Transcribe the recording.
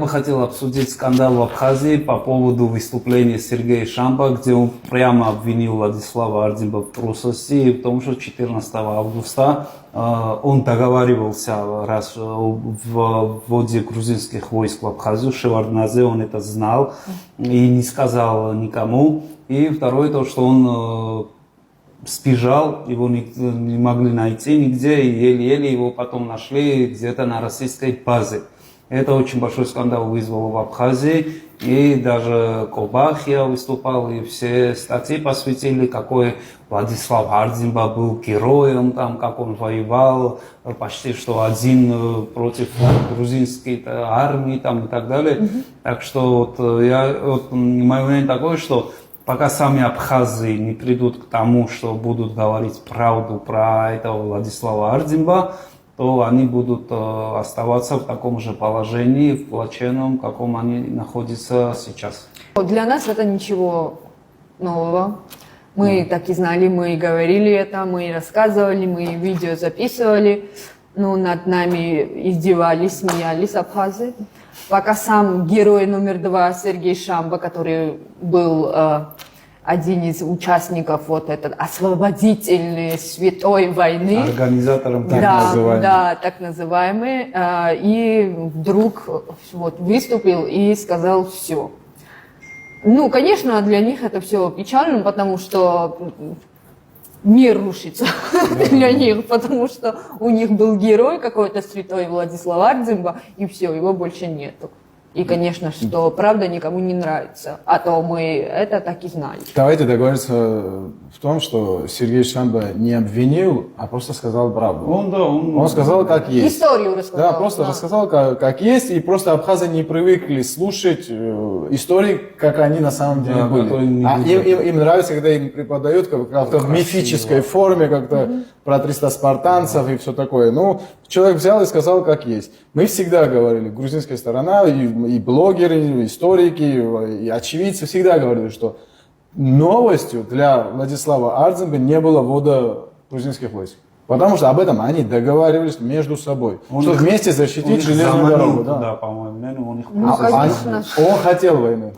Я бы хотел обсудить скандал в Абхазии по поводу выступления Сергея Шамба, где он прямо обвинил Владислава Ардзинба в трусости и в том, что 14 августа он договаривался раз в вводе грузинских войск в Абхазию, в Шевардназе, он это знал и не сказал никому. И второе, то, что он сбежал, его не могли найти нигде, и еле-еле его потом нашли где-то на российской базе. Это очень большой скандал вызвало в Абхазии, и даже Кобахия выступал, и все статьи посвятили, какой Владислав Ардзинба был героем, там, как он воевал, почти что один против грузинской армии там, и так далее. Так что мое мнение такое, что пока сами абхазы не придут к тому, что будут говорить правду про этого Владислава Ардзинба, то они будут оставаться в таком же положении, в плачевном, в каком они находятся сейчас. Для нас это ничего нового. Мы так и знали, мы и говорили это, мы и рассказывали, мы и видео записывали. Но над нами издевались, смеялись абхазы. Пока сам герой номер 2 Сергей Шамба, который был один из участников вот этой освободительной святой войны. Организатором так называемый. Да, так называемый. И вдруг вот выступил и сказал все. Ну, конечно, для них это все печально, потому что мир рушится для них, потому что у них был герой какой-то святой Владислав Ардзинба, и все, его больше нету. И, конечно, что правда никому не нравится, а то мы это так и знали. Давайте договоримся в том, что Сергей Шамба не обвинил, а просто сказал правду. Он сказал, как есть. Историю рассказал. Да, просто рассказал, как есть, и просто абхазы не привыкли слушать истории, как они на самом деле были. Им нравится, когда им преподают как-то в мифической форме, как-то про 300 спартанцев и все такое. Ну, человек взял и сказал, как есть. Мы всегда говорили, грузинская сторона, и блогеры, и историки, и очевидцы всегда говорили, что новостью для Владислава Ардзинба не было ввода грузинских войск. Потому что об этом они договаривались между собой, что вместе защитить железную дорогу. Да, по-моему, он хотел войны.